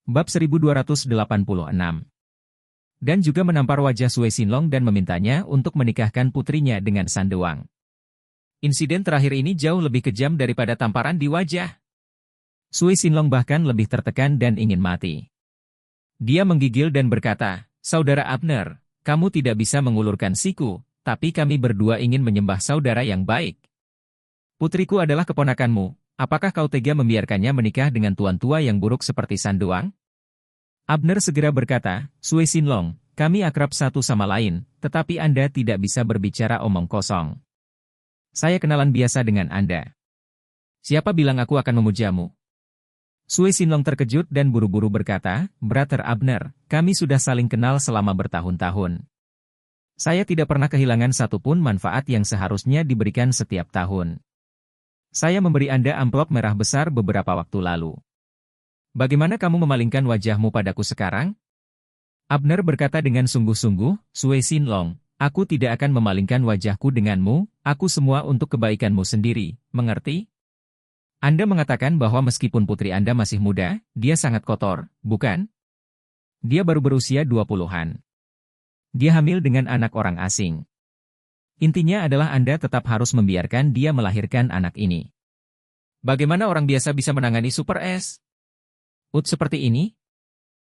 Bab 1286. Dan juga menampar wajah Sue Sinlong dan memintanya untuk menikahkan putrinya dengan Sandewang. Insiden terakhir ini jauh lebih kejam daripada tamparan di wajah. Sue Sinlong bahkan lebih tertekan dan ingin mati. Dia menggigil dan berkata, "Saudara Abner, kamu tidak bisa mengulurkan siku, tapi kami berdua ingin menyembah saudara yang baik. Putriku adalah keponakanmu. Apakah kau tega membiarkannya menikah dengan tuan tua yang buruk seperti Sandewang?" Abner segera berkata, "Sue Sinlong, kami akrab satu sama lain, tetapi Anda tidak bisa berbicara omong kosong. Saya kenalan biasa dengan Anda. Siapa bilang aku akan memujamu?" Sue Sinlong terkejut dan buru-buru berkata, "Brother Abner, kami sudah saling kenal selama bertahun-tahun. Saya tidak pernah kehilangan satupun manfaat yang seharusnya diberikan setiap tahun. Saya memberi Anda amplop merah besar beberapa waktu lalu. Bagaimana kamu memalingkan wajahmu padaku sekarang?" Abner berkata dengan sungguh-sungguh, "Sue Sinlong, aku tidak akan memalingkan wajahku denganmu, aku semua untuk kebaikanmu sendiri, mengerti? Anda mengatakan bahwa meskipun putri Anda masih muda, dia sangat kotor, bukan? Dia baru berusia 20-an. Dia hamil dengan anak orang asing. Intinya adalah Anda tetap harus membiarkan dia melahirkan anak ini. Bagaimana orang biasa bisa menangani Super S? Seperti ini?"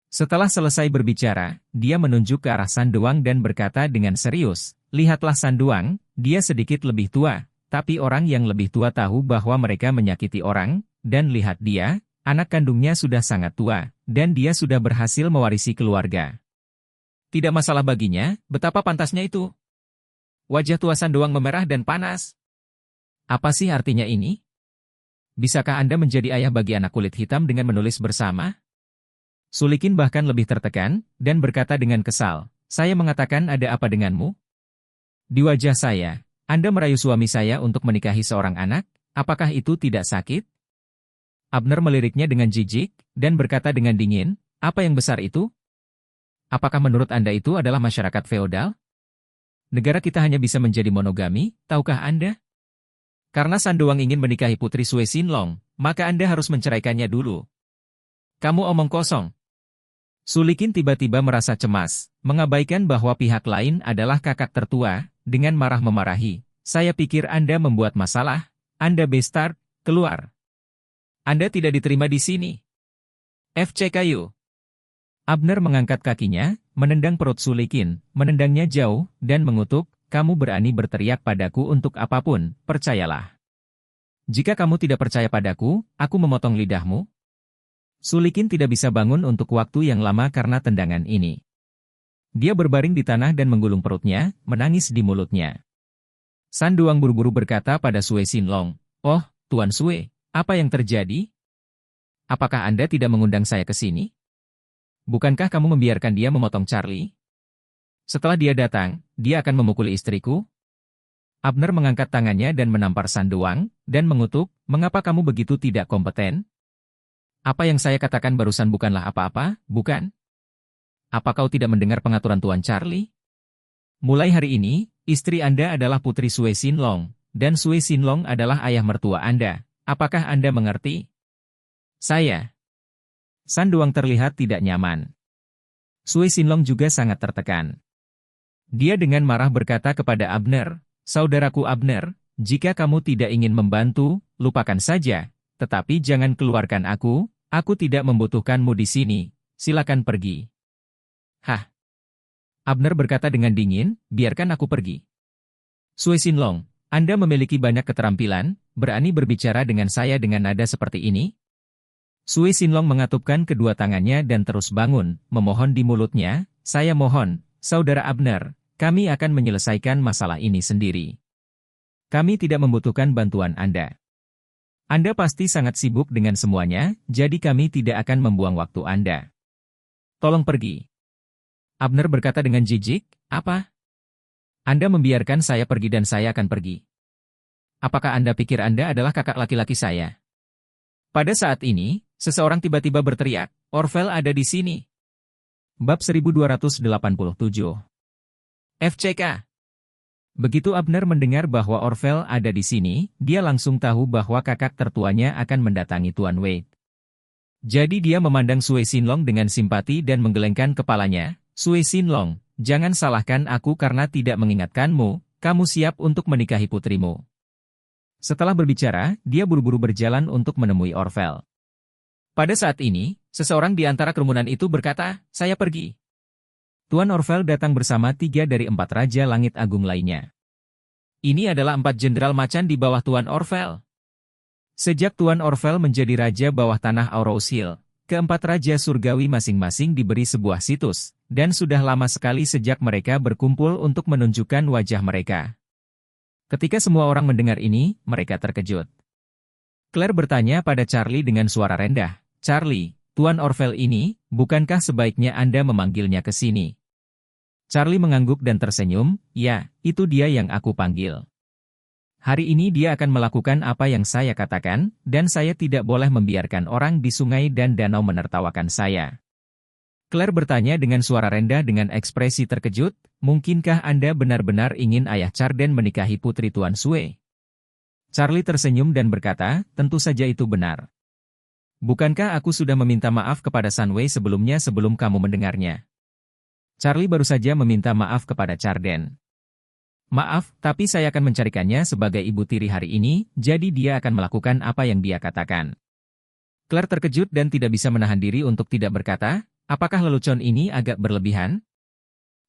Setelah selesai berbicara, dia menunjuk ke arah Sandewang dan berkata dengan serius, "Lihatlah Sandewang, dia sedikit lebih tua, tapi orang yang lebih tua tahu bahwa mereka menyakiti orang, dan lihat dia, anak kandungnya sudah sangat tua, dan dia sudah berhasil mewarisi keluarga. Tidak masalah baginya, betapa pantasnya itu." Wajah tua Sandewang memerah dan panas. "Apa sih artinya ini? Bisakah Anda menjadi ayah bagi anak kulit hitam dengan menulis bersama?" Sulikin bahkan lebih tertekan, dan berkata dengan kesal, "Saya mengatakan ada apa denganmu? Di wajah saya, Anda merayu suami saya untuk menikahi seorang anak, apakah itu tidak sakit?" Abner meliriknya dengan jijik, dan berkata dengan dingin, "Apa yang besar itu? Apakah menurut Anda itu adalah masyarakat feodal? Negara kita hanya bisa menjadi monogami, tahukah Anda? Karena Sandewang ingin menikahi putri Sue Sinlong, maka Anda harus menceraikannya dulu. Kamu omong kosong." Sulikin tiba-tiba merasa cemas, mengabaikan bahwa pihak lain adalah kakak tertua, dengan marah memarahi, "Saya pikir Anda membuat masalah, Anda bastard, keluar. Anda tidak diterima di sini. FCKU." Abner mengangkat kakinya, menendang perut Sulikin, menendangnya jauh, dan mengutuk, "Kamu berani berteriak padaku untuk apapun, percayalah. Jika kamu tidak percaya padaku, aku memotong lidahmu." Sulikin tidak bisa bangun untuk waktu yang lama karena tendangan ini. Dia berbaring di tanah dan menggulung perutnya, menangis di mulutnya. Sandewang buru-buru berkata pada Sue Sinlong, "Oh, Tuan Sue, apa yang terjadi? Apakah Anda tidak mengundang saya ke sini? Bukankah kamu membiarkan dia memotong Charlie? Setelah dia datang, dia akan memukuli istriku?" Abner mengangkat tangannya dan menampar Sandewang, dan mengutuk, "Mengapa kamu begitu tidak kompeten? Apa yang saya katakan barusan bukanlah apa-apa, bukan? Apa kau tidak mendengar pengaturan Tuan Charlie? Mulai hari ini, istri Anda adalah putri Sue Sinlong, dan Sue Sinlong adalah ayah mertua Anda. Apakah Anda mengerti?" "Saya." Sandewang terlihat tidak nyaman. Sue Sinlong juga sangat tertekan. Dia dengan marah berkata kepada Abner, "Saudaraku Abner, jika kamu tidak ingin membantu, lupakan saja, tetapi jangan keluarkan aku tidak membutuhkanmu di sini, silakan pergi." "Hah?" Abner berkata dengan dingin, "Biarkan aku pergi." "Sue Sinlong, Anda memiliki banyak keterampilan, berani berbicara dengan saya dengan nada seperti ini?" Sue Sinlong mengatupkan kedua tangannya dan terus bangun, memohon di mulutnya, "Saya mohon, Saudara Abner, kami akan menyelesaikan masalah ini sendiri. Kami tidak membutuhkan bantuan Anda. Anda pasti sangat sibuk dengan semuanya, jadi kami tidak akan membuang waktu Anda. Tolong pergi." Abner berkata dengan jijik, "Apa? Anda membiarkan saya pergi dan saya akan pergi? Apakah Anda pikir Anda adalah kakak laki-laki saya?" Pada saat ini, seseorang tiba-tiba berteriak, "Orvel ada di sini." Bab 1287. FCK. Begitu Abner mendengar bahwa Orvel ada di sini, dia langsung tahu bahwa kakak tertuanya akan mendatangi Tuan Wade. Jadi dia memandang Sui Xinlong dengan simpati dan menggelengkan kepalanya. Sui Xinlong, jangan salahkan aku karena tidak mengingatkanmu, kamu siap untuk menikahi putrimu. Setelah berbicara, dia buru-buru berjalan untuk menemui Orvel. Pada saat ini, seseorang di antara kerumunan itu berkata, saya pergi. Tuan Orvel datang bersama 3 dari 4 Raja Langit Agung lainnya. Ini adalah 4 jenderal macan di bawah Tuan Orvel. Sejak Tuan Orvel menjadi Raja bawah tanah Aurous Hill, keempat Raja Surgawi masing-masing diberi sebuah situs, dan sudah lama sekali sejak mereka berkumpul untuk menunjukkan wajah mereka. Ketika semua orang mendengar ini, mereka terkejut. Claire bertanya pada Charlie dengan suara rendah, Charlie, Tuan Orvel ini, bukankah sebaiknya Anda memanggilnya ke sini? Charlie mengangguk dan tersenyum, ya, itu dia yang aku panggil. Hari ini dia akan melakukan apa yang saya katakan, dan saya tidak boleh membiarkan orang di sungai dan danau menertawakan saya. Claire bertanya dengan suara rendah dengan ekspresi terkejut, mungkinkah Anda benar-benar ingin Ayah Charden menikahi putri Tuan Sue? Charlie tersenyum dan berkata, tentu saja itu benar. Bukankah aku sudah meminta maaf kepada Sunway sebelumnya sebelum kamu mendengarnya? Charlie baru saja meminta maaf kepada Charden. Maaf, tapi saya akan mencarikannya sebagai ibu tiri hari ini, jadi dia akan melakukan apa yang dia katakan. Claire terkejut dan tidak bisa menahan diri untuk tidak berkata, apakah lelucon ini agak berlebihan?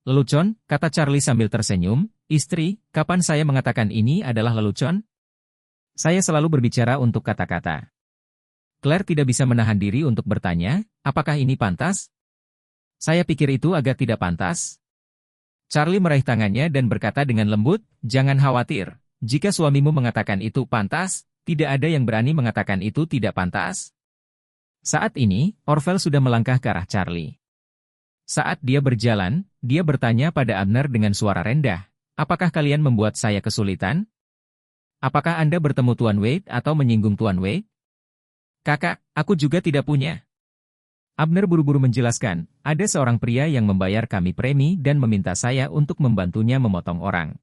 Lelucon, kata Charlie sambil tersenyum, istri, kapan saya mengatakan ini adalah lelucon? Saya selalu berbicara untuk kata-kata. Claire tidak bisa menahan diri untuk bertanya, apakah ini pantas? Saya pikir itu agak tidak pantas. Charlie meraih tangannya dan berkata dengan lembut, jangan khawatir, jika suamimu mengatakan itu pantas, tidak ada yang berani mengatakan itu tidak pantas. Saat ini, Orvel sudah melangkah ke arah Charlie. Saat dia berjalan, dia bertanya pada Abner dengan suara rendah, apakah kalian membuat saya kesulitan? Apakah Anda bertemu Tuan Wade atau menyinggung Tuan Wade? Kakak, aku juga tidak punya. Abner buru-buru menjelaskan, ada seorang pria yang membayar kami premi dan meminta saya untuk membantunya memotong orang.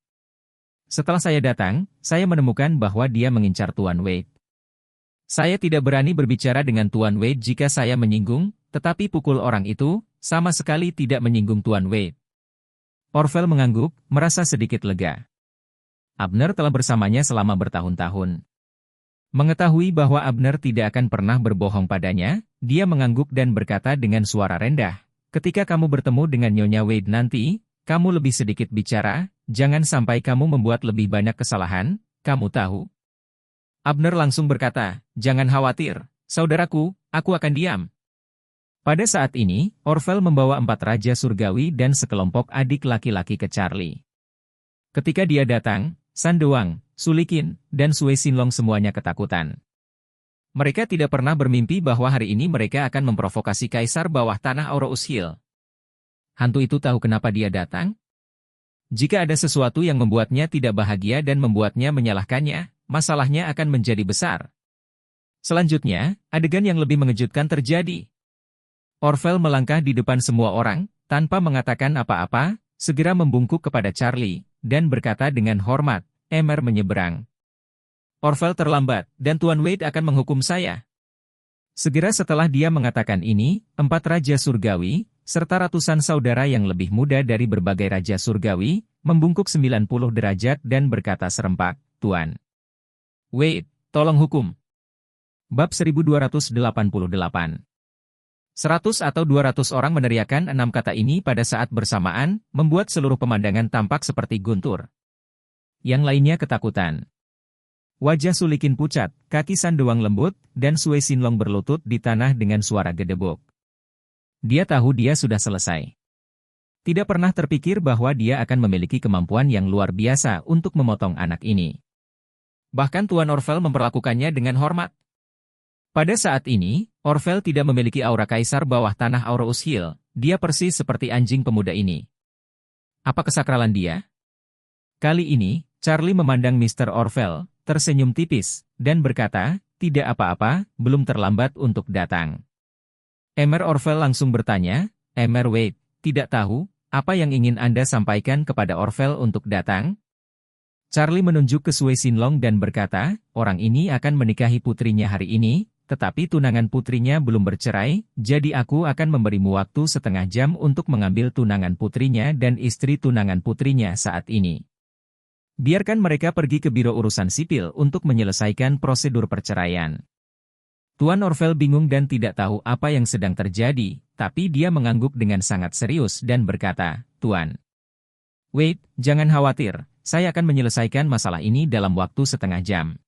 Setelah saya datang, saya menemukan bahwa dia mengincar Tuan Wade. Saya tidak berani berbicara dengan Tuan Wade jika saya menyinggung, tetapi pukul orang itu, sama sekali tidak menyinggung Tuan Wade. Orvel mengangguk, merasa sedikit lega. Abner telah bersamanya selama bertahun-tahun. Mengetahui bahwa Abner tidak akan pernah berbohong padanya, dia mengangguk dan berkata dengan suara rendah, ketika kamu bertemu dengan Nyonya Wade nanti, kamu lebih sedikit bicara, jangan sampai kamu membuat lebih banyak kesalahan, kamu tahu. Abner langsung berkata, jangan khawatir, saudaraku, aku akan diam. Pada saat ini, Orvel membawa 4 Raja Surgawi dan sekelompok adik laki-laki ke Charlie. Ketika dia datang, Sandoang, Sulikin, dan Sui Xinlong semuanya ketakutan. Mereka tidak pernah bermimpi bahwa hari ini mereka akan memprovokasi Kaisar bawah tanah Aurous Hill. Hantu itu tahu kenapa dia datang? Jika ada sesuatu yang membuatnya tidak bahagia dan membuatnya menyalahkannya, masalahnya akan menjadi besar. Selanjutnya, adegan yang lebih mengejutkan terjadi. Orvel melangkah di depan semua orang, tanpa mengatakan apa-apa, segera membungkuk kepada Charlie, dan berkata dengan hormat, Emer menyeberang. Orvel terlambat, dan Tuan Wade akan menghukum saya. Segera setelah dia mengatakan ini, 4 Raja Surgawi, serta ratusan saudara yang lebih muda dari berbagai Raja Surgawi, membungkuk 90 derajat dan berkata serempak, Tuan Wade, tolong hukum. Bab 1288. 100 atau 200 orang meneriakkan 6 kata ini pada saat bersamaan, membuat seluruh pemandangan tampak seperti guntur. Yang lainnya ketakutan. Wajah Sulikin pucat, kaki Sandoang lembut, dan Sui Xinlong berlutut di tanah dengan suara gedebuk. Dia tahu dia sudah selesai. Tidak pernah terpikir bahwa dia akan memiliki kemampuan yang luar biasa untuk memotong anak ini. Bahkan Tuan Orvel memperlakukannya dengan hormat. Pada saat ini, Orvel tidak memiliki aura kaisar bawah tanah Aurous Hill, dia persis seperti anjing pemuda ini. Apa kesakralan dia? Kali ini, Charlie memandang Mr. Orvel, tersenyum tipis, dan berkata, tidak apa-apa, belum terlambat untuk datang. Emer Orvel langsung bertanya, Emer Wade, tidak tahu, apa yang ingin Anda sampaikan kepada Orvel untuk datang? Charlie menunjuk ke Sui Xinlong dan berkata, orang ini akan menikahi putrinya hari ini, tetapi tunangan putrinya belum bercerai, jadi aku akan memberimu waktu setengah jam untuk mengambil tunangan putrinya dan istri tunangan putrinya saat ini. Biarkan mereka pergi ke Biro Urusan Sipil untuk menyelesaikan prosedur perceraian. Tuan Orvel bingung dan tidak tahu apa yang sedang terjadi, tapi dia mengangguk dengan sangat serius dan berkata, "Tuan Wade, jangan khawatir, saya akan menyelesaikan masalah ini dalam waktu setengah jam."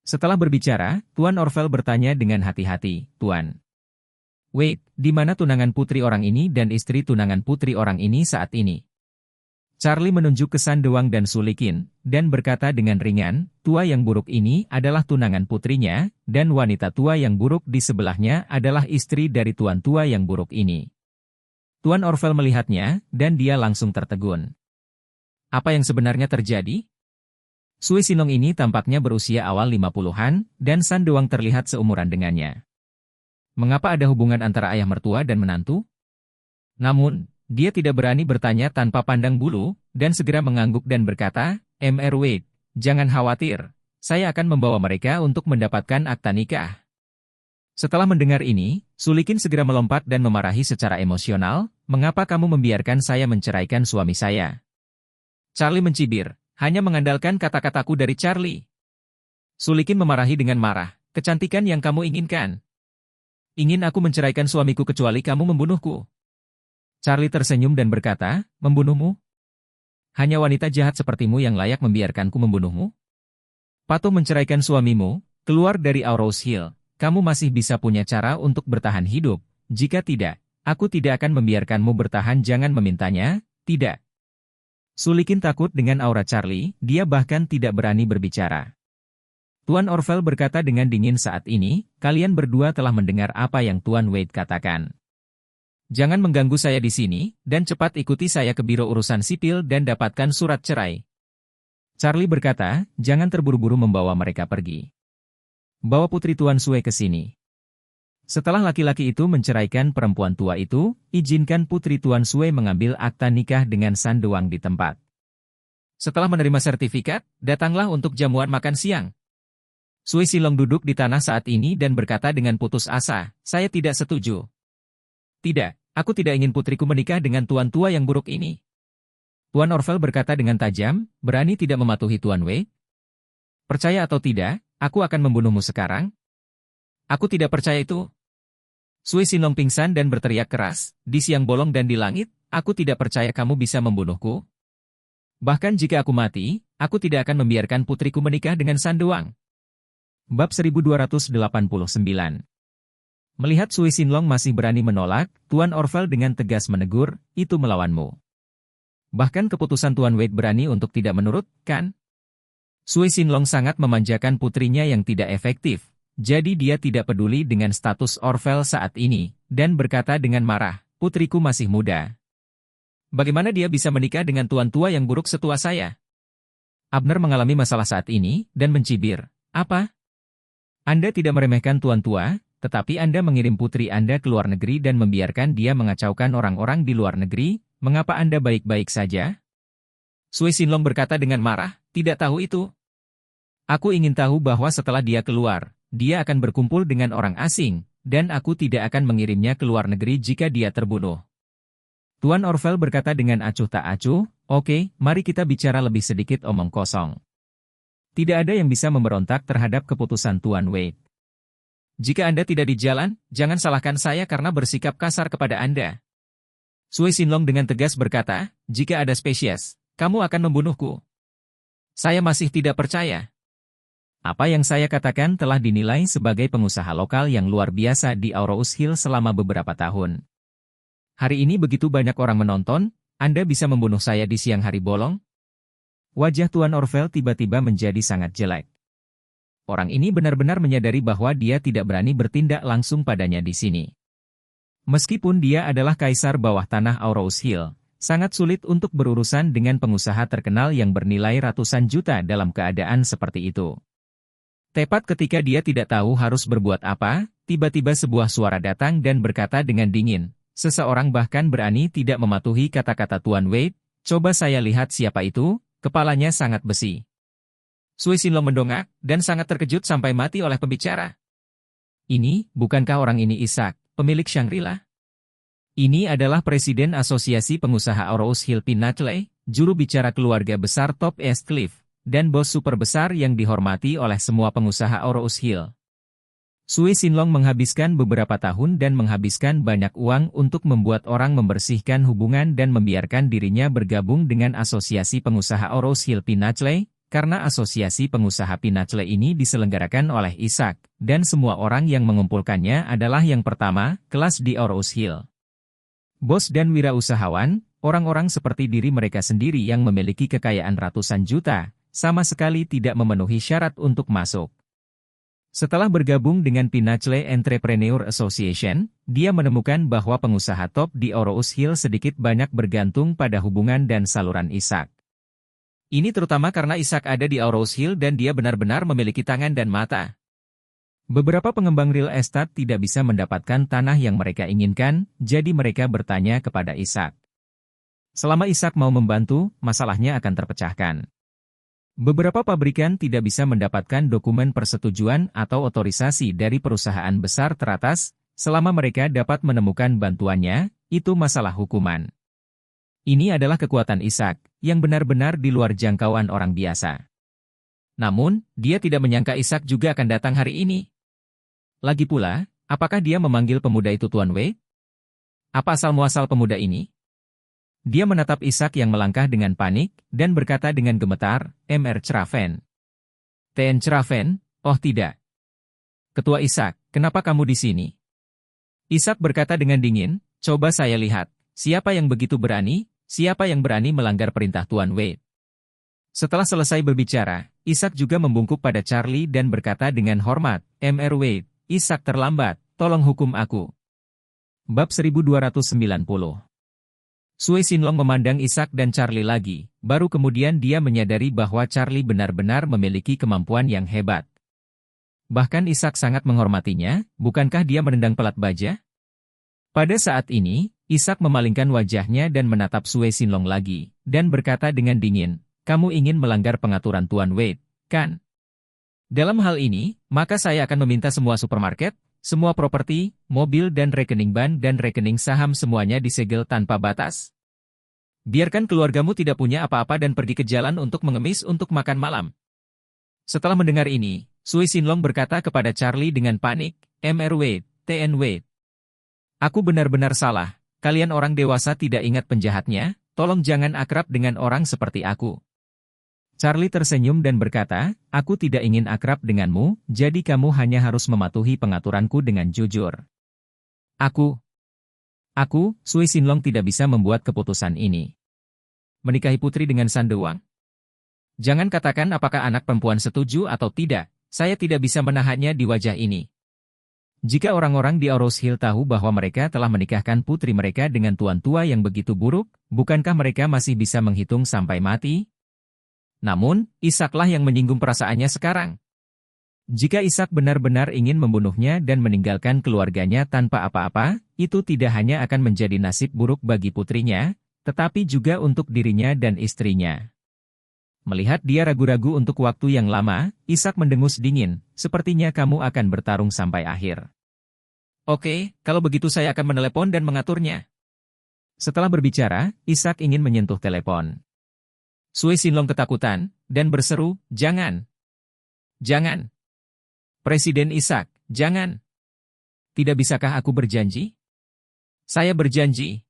Setelah berbicara, Tuan Orvel bertanya dengan hati-hati, "Tuan Wade, di mana tunangan putri orang ini dan istri tunangan putri orang ini saat ini?" Charlie menunjuk ke Sandewang dan Sulikin, dan berkata dengan ringan, "Tua yang buruk ini adalah tunangan putrinya, dan wanita tua yang buruk di sebelahnya adalah istri dari tuan tua yang buruk ini." Tuan Orvel melihatnya, dan dia langsung tertegun. Apa yang sebenarnya terjadi? Sui Sinlong ini tampaknya berusia awal 50-an, dan Sandewang terlihat seumuran dengannya. Mengapa ada hubungan antara ayah mertua dan menantu? Namun, dia tidak berani bertanya tanpa pandang bulu, dan segera mengangguk dan berkata, "Mr. Wade, jangan khawatir, saya akan membawa mereka untuk mendapatkan akta nikah." Setelah mendengar ini, Sulikin segera melompat dan memarahi secara emosional, "Mengapa kamu membiarkan saya menceraikan suami saya?" Charlie mencibir, "Hanya mengandalkan kata-kataku dari Charlie." Sulikin memarahi dengan marah, "Kecantikan yang kamu inginkan. Ingin aku menceraikan suamiku kecuali kamu membunuhku?" Charlie tersenyum dan berkata, "Membunuhmu? Hanya wanita jahat sepertimu yang layak membiarkanku membunuhmu? Patuh menceraikan suamimu, keluar dari Aurous Hill. Kamu masih bisa punya cara untuk bertahan hidup. Jika tidak, aku tidak akan membiarkanmu bertahan. Jangan memintanya, tidak." Sulikin takut dengan aura Charlie, dia bahkan tidak berani berbicara. Tuan Orvel berkata dengan dingin saat ini, "Kalian berdua telah mendengar apa yang Tuan Wade katakan. Jangan mengganggu saya di sini, dan cepat ikuti saya ke Biro Urusan Sipil dan dapatkan surat cerai." Charlie berkata, "Jangan terburu-buru membawa mereka pergi. Bawa putri Tuan Sue ke sini." Setelah laki-laki itu menceraikan perempuan tua itu, izinkan putri Tuan Sue mengambil akta nikah dengan Sandewang di tempat. Setelah menerima sertifikat, datanglah untuk jamuan makan siang. Sui Silong duduk di tanah saat ini dan berkata dengan putus asa, "Saya tidak setuju. Tidak, aku tidak ingin putriku menikah dengan tuan tua yang buruk ini." Tuan Orvel berkata dengan tajam, "Berani tidak mematuhi Tuan Wei? Percaya atau tidak, aku akan membunuhmu sekarang." "Aku tidak percaya itu." Sui Sinlong pingsan dan berteriak keras, "Di siang bolong dan di langit, aku tidak percaya kamu bisa membunuhku. Bahkan jika aku mati, aku tidak akan membiarkan putriku menikah dengan Sandewang." Bab 1289. Melihat Sui Sinlong masih berani menolak, Tuan Orvel dengan tegas menegur, "Itu melawanmu. Bahkan keputusan Tuan Wade berani untuk tidak menurut, kan?" Sui Sinlong sangat memanjakan putrinya yang tidak efektif, jadi dia tidak peduli dengan status Orvel saat ini, dan berkata dengan marah, "Putriku masih muda. Bagaimana dia bisa menikah dengan tuan tua yang buruk setua saya?" Abner mengalami masalah saat ini, dan mencibir, "Apa? Anda tidak meremehkan tuan tua, tetapi Anda mengirim putri Anda ke luar negeri dan membiarkan dia mengacaukan orang-orang di luar negeri, mengapa Anda baik-baik saja?" Sui Sinlong berkata dengan marah, "Tidak tahu itu. Aku ingin tahu bahwa setelah dia keluar, dia akan berkumpul dengan orang asing, dan aku tidak akan mengirimnya ke luar negeri jika dia terbunuh." Tuan Orvel berkata dengan acuh tak acuh, "Oke, mari kita bicara lebih sedikit omong kosong. Tidak ada yang bisa memberontak terhadap keputusan Tuan Wade. Jika Anda tidak di jalan, jangan salahkan saya karena bersikap kasar kepada Anda." Sui Sinlong dengan tegas berkata, "Jika ada spesies, kamu akan membunuhku." "Saya masih tidak percaya. Apa yang saya katakan telah dinilai sebagai pengusaha lokal yang luar biasa di Aurous Hill selama beberapa tahun. Hari ini begitu banyak orang menonton, Anda bisa membunuh saya di siang hari bolong?" Wajah Tuan Orvel tiba-tiba menjadi sangat jelek. Orang ini benar-benar menyadari bahwa dia tidak berani bertindak langsung padanya di sini. Meskipun dia adalah kaisar bawah tanah Aurous Hill, sangat sulit untuk berurusan dengan pengusaha terkenal yang bernilai ratusan juta dalam keadaan seperti itu. Tepat ketika dia tidak tahu harus berbuat apa, tiba-tiba sebuah suara datang dan berkata dengan dingin, "Seseorang bahkan berani tidak mematuhi kata-kata Tuan Wade, coba saya lihat siapa itu." Kepalanya sangat besi. Sui Sinlong mendongak, dan sangat terkejut sampai mati oleh pembicara. Bukankah orang ini Ishak, pemilik Shangri-La? Ini adalah Presiden Asosiasi Pengusaha Rose Hill Pinnacle, juru bicara keluarga besar Top East Cliff, dan bos super besar yang dihormati oleh semua pengusaha Rose Hill. Sui Sinlong menghabiskan beberapa tahun dan menghabiskan banyak uang untuk membuat orang membersihkan hubungan dan membiarkan dirinya bergabung dengan Asosiasi Pengusaha Rose Hill Pinnacle, karena Asosiasi Pengusaha Pinnacle ini diselenggarakan oleh Ishak, dan semua orang yang mengumpulkannya adalah yang pertama, kelas di Rose Hill. Bos dan wirausahawan, orang-orang seperti diri mereka sendiri yang memiliki kekayaan ratusan juta, sama sekali tidak memenuhi syarat untuk masuk. Setelah bergabung dengan Pinnacle Entrepreneur Association, dia menemukan bahwa pengusaha top di Rose Hill sedikit banyak bergantung pada hubungan dan saluran Ishak. Ini terutama karena Ishak ada di Rose Hill dan dia benar-benar memiliki tangan dan mata. Beberapa pengembang real estate tidak bisa mendapatkan tanah yang mereka inginkan, jadi mereka bertanya kepada Ishak. Selama Ishak mau membantu, masalahnya akan terpecahkan. Beberapa pabrikan tidak bisa mendapatkan dokumen persetujuan atau otorisasi dari perusahaan besar teratas, selama mereka dapat menemukan bantuannya, itu masalah hukuman. Ini adalah kekuatan Ishak, yang benar-benar di luar jangkauan orang biasa. Namun, dia tidak menyangka Ishak juga akan datang hari ini. Lagi pula, apakah dia memanggil pemuda itu Tuan Wei? Apa asal-muasal pemuda ini? Dia menatap Ishak yang melangkah dengan panik, dan berkata dengan gemetar, Mr. Chraven. T.N. Chraven, oh tidak. Ketua Ishak, kenapa kamu di sini? Ishak berkata dengan dingin, coba saya lihat, siapa yang begitu berani, siapa yang berani melanggar perintah Tuan Wei. Setelah selesai berbicara, Ishak juga membungkuk pada Charlie dan berkata dengan hormat, Mr. Wei, Ishak terlambat, tolong hukum aku. Bab 1290. Sui Sinlong memandang Ishak dan Charlie lagi, baru kemudian dia menyadari bahwa Charlie benar-benar memiliki kemampuan yang hebat. Bahkan Ishak sangat menghormatinya, bukankah dia menendang pelat baja? Pada saat ini, Ishak memalingkan wajahnya dan menatap Sui Sinlong lagi, dan berkata dengan dingin, kamu ingin melanggar pengaturan Tuan Wei, kan? Dalam hal ini, maka saya akan meminta semua supermarket, semua properti, mobil dan rekening bank dan rekening saham semuanya disegel tanpa batas. Biarkan keluargamu tidak punya apa-apa dan pergi ke jalan untuk mengemis untuk makan malam. Setelah mendengar ini, Sui Sinlong berkata kepada Charlie dengan panik, Mr. Wei, T.N. Wei. Aku benar-benar salah, kalian orang dewasa tidak ingat penjahatnya, tolong jangan akrab dengan orang seperti aku. Charlie tersenyum dan berkata, aku tidak ingin akrab denganmu, jadi kamu hanya harus mematuhi pengaturanku dengan jujur. Aku, Sui Sinlong tidak bisa membuat keputusan ini. Menikahi putri dengan Sandewang? Jangan katakan apakah anak perempuan setuju atau tidak, saya tidak bisa menahannya di wajah ini. Jika orang-orang di Rose Hill tahu bahwa mereka telah menikahkan putri mereka dengan tuan tua yang begitu buruk, bukankah mereka masih bisa menghitung sampai mati? Namun, Ishaklah yang menyinggung perasaannya sekarang. Jika Ishak benar-benar ingin membunuhnya dan meninggalkan keluarganya tanpa apa-apa, itu tidak hanya akan menjadi nasib buruk bagi putrinya, tetapi juga untuk dirinya dan istrinya. Melihat dia ragu-ragu untuk waktu yang lama, Ishak mendengus dingin, sepertinya kamu akan bertarung sampai akhir. Oke, kalau begitu saya akan menelepon dan mengaturnya. Setelah berbicara, Ishak ingin menyentuh telepon. Sui Sinlong ketakutan, dan berseru, jangan. Jangan. Presiden Ishak, jangan. Tidak bisakah aku berjanji? Saya berjanji.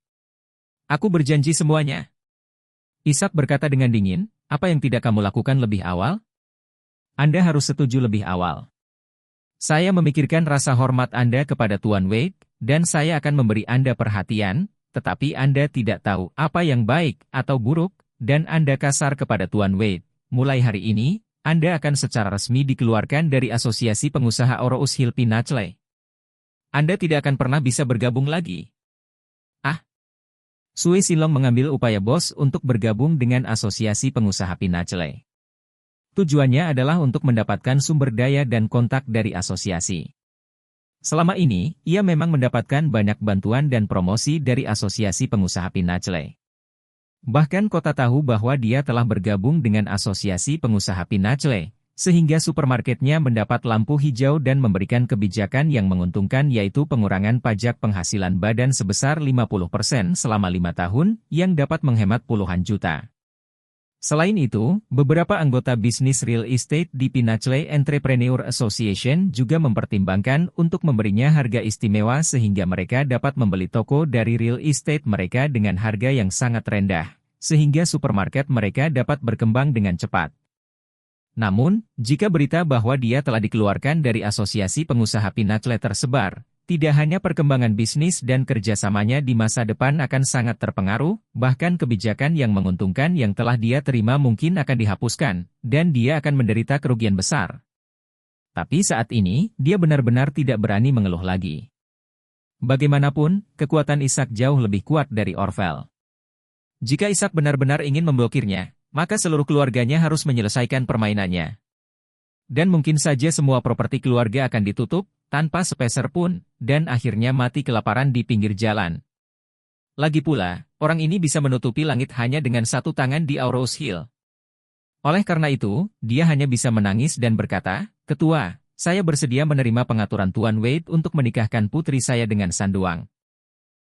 Aku berjanji semuanya. Ishak berkata dengan dingin, apa yang tidak kamu lakukan lebih awal? Anda harus setuju lebih awal. Saya memikirkan rasa hormat Anda kepada Tuan Wei, dan saya akan memberi Anda perhatian, tetapi Anda tidak tahu apa yang baik atau buruk, dan Anda kasar kepada Tuan Wei. Mulai hari ini, Anda akan secara resmi dikeluarkan dari Asosiasi Pengusaha Rose Hill Pinnacle. Anda tidak akan pernah bisa bergabung lagi. Sui Sinlong mengambil upaya bos untuk bergabung dengan Asosiasi Pengusaha Pinnacle. Tujuannya adalah untuk mendapatkan sumber daya dan kontak dari asosiasi. Selama ini, ia memang mendapatkan banyak bantuan dan promosi dari Asosiasi Pengusaha Pinnacle. Bahkan kota tahu bahwa dia telah bergabung dengan Asosiasi Pengusaha Pinnacle, sehingga supermarketnya mendapat lampu hijau dan memberikan kebijakan yang menguntungkan yaitu pengurangan pajak penghasilan badan sebesar 50% selama 5 tahun, yang dapat menghemat puluhan juta. Selain itu, beberapa anggota bisnis real estate di Pinnacle Entrepreneur Association juga mempertimbangkan untuk memberinya harga istimewa sehingga mereka dapat membeli toko dari real estate mereka dengan harga yang sangat rendah, sehingga supermarket mereka dapat berkembang dengan cepat. Namun, jika berita bahwa dia telah dikeluarkan dari asosiasi pengusaha Pinnacle tersebar, tidak hanya perkembangan bisnis dan kerjasamanya di masa depan akan sangat terpengaruh, bahkan kebijakan yang menguntungkan yang telah dia terima mungkin akan dihapuskan, dan dia akan menderita kerugian besar. Tapi saat ini, dia benar-benar tidak berani mengeluh lagi. Bagaimanapun, kekuatan Ishak jauh lebih kuat dari Orvel. Jika Ishak benar-benar ingin memblokirnya, maka seluruh keluarganya harus menyelesaikan permainannya. Dan mungkin saja semua properti keluarga akan ditutup, tanpa sepeser pun, dan akhirnya mati kelaparan di pinggir jalan. Lagi pula, orang ini bisa menutupi langit hanya dengan satu tangan di Aurous Hill. Oleh karena itu, dia hanya bisa menangis dan berkata, "Ketua, saya bersedia menerima pengaturan Tuan Wade untuk menikahkan putri saya dengan Sandoang."